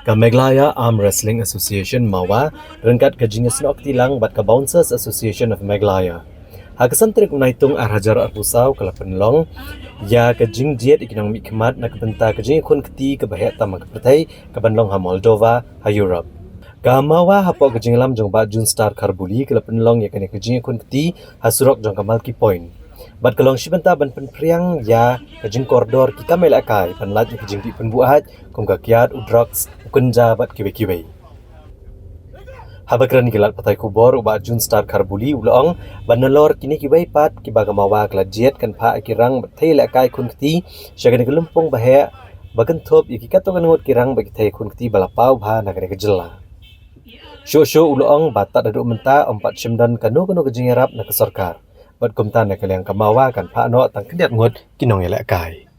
Ka Meghalaya Arm Wrestling Association mawa rengkat ka jingesnok tilang bat ka Bouncers Association of Meghalaya. Hagasan trik unaitung arhajar arpusau kala penlong ya ka jingjiet ikinang mikmat na kabenta ka jingkun keti ka bahek tama ka pertai ka banlong ha Moldova ha Europe. Ka mawa hapo ka jinglam jong ba Jun Star Karbuli kala penlong ya kane ka jingkun keti ha surok jong ka Malki Point. Bat kalong sibenta ban penpriang ya kajing koridor kita melakai panlat kajing di penbuat kum kakiat udrox ukunja bat kiwe-kiwe. Habakran gilat patai kubor uba Jun Star Karbuli ulong ban nolor kini kiwe pat kibaga mawa klajet kan pa kirang batai lakai kun kti syagane gelumpung bahaya bagan top iki kato kan ngot kirang bagi tai kun kti balapau bha nagane kejela. Syo ulong batat daduk menta 4 simdan kanu kajing arab na kesorkar. Bat kumtan na kaliang kamawa kan pa no tang kendiat ngut kinong elak kai.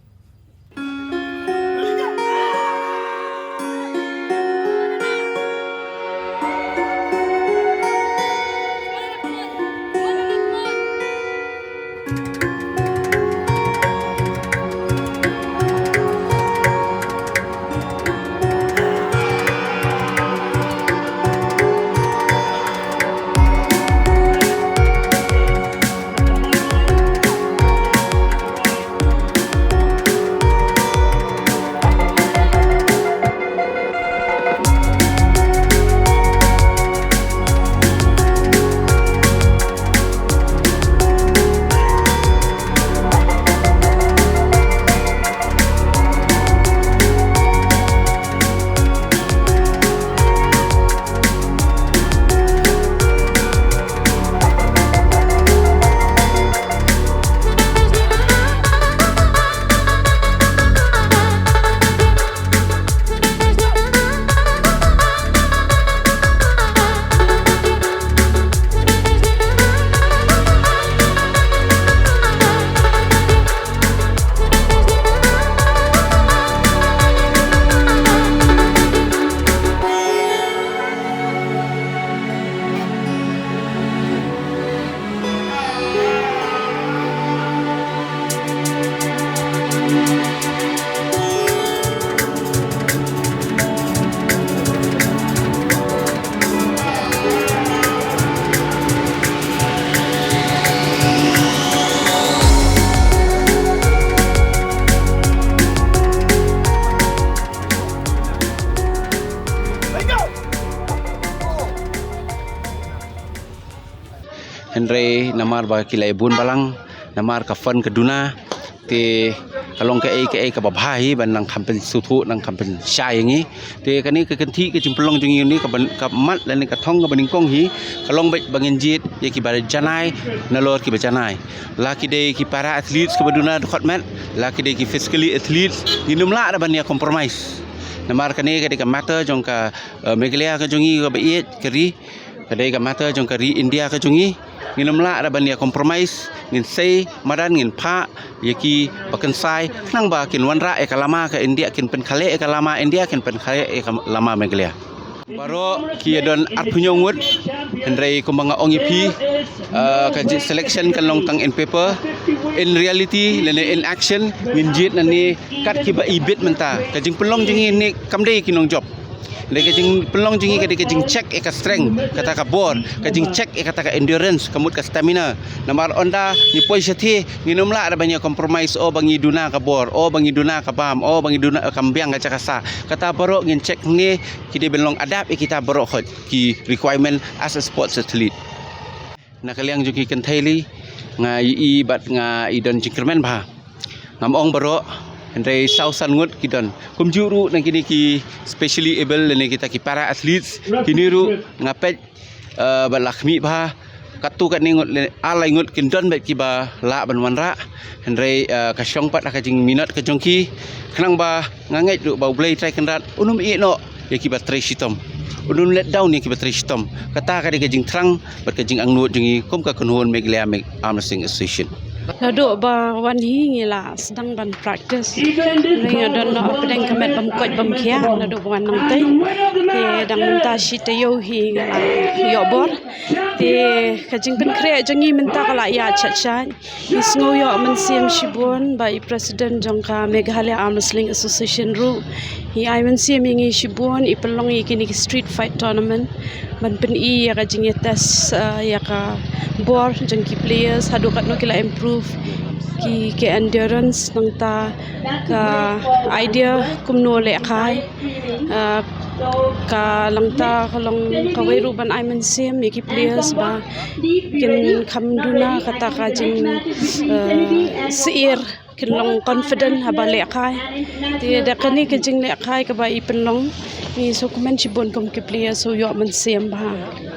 Henry namar ba kilai bun balang namar ka fan keduna te kalong ke ka babhai ban nang kampen sutu nang kampen syai ngi te kani ke kenti ke jimplong jengi ni ka mat lan ka thong ka baningkong hi kalong ba bangin jit ye ki bar janai nalor ki bajanai laki de ki para athletes ke baduna khot mat laki de ki physically athletes ninum la da ban ya compromise namar kani ke ka matter jong ka Meghalaya ka jongi ka bait keri kadai ka matter jong ka ri India ka jongi nginum la ada ban ya compromise ngin sei madan ngin pha yaki bakan sai nang ba kin wanra e kalama ka India kin pen khale e kalama India kin pen khale e kalama Meghalaya baro ki don at punyongut hendrai kumbanga ongi pi ka selection kan long tang in paper in reality lene in action ngin jit nani kat ki ba ibit menta ka jing pelong jing ni kamdei kinong job Lagi kajing pelong jingi kajing check eka strength kata ka bor kajing check kata ka endurance kamut ka stamina namar onda ni poisati nginum la ada banyak compromise o bangi duna ka bor o bangi duna ka bam o bangi duna kambiang ka cakasa kata baro ngin check ni kide belong adap kita baro khot ki requirement as a sports athlete na kaliang juki kan thaili nga i bat nga idon jingkermen ba ngamong baro Andai sausan ngut kidon kumjuru nang kini ki specially able lene kita ki para athletes kini ru ngapet balakmi ba katu kat ningut alai ngut kindon bet ki ba la ban wanra andai ka syong pat ka jing minat ka jongki kenang ba ngangai ru ba blai try kendat unum i no ya ki ba try shitom unum let down ni ki ba try shitom kata ka jing trang bat ka jing angnut jingi kum ka kunhun Meghalaya Arm Wrestling Association Duduk ba wan hi ngila sedang ban practice ring don no pedeng kemet bam koj bam kia duduk wan nang tai te dang minta shi te yo hi ngila yo bor te kajing pen kre jangi minta kala ya chat chat isngo yo men siam shibon by president jongka Meghalaya Arm Wrestling Association ru Hi Iman sim ingi shibun ipelong i kini street fight tournament ban pen I ya ka jing tes ya ka bor jeng ki players hadu kat no kila improve ki ke endurance nang ta ka idea kumno le khai ka langta kalong kawai ruban Iman sim ki players ba kin kamduna kata ka jing seir kinlong confident haba le khai ti da kani ke jing le khai ka ba I penlong ni so kumen chibon kom ke players so yo man sim ba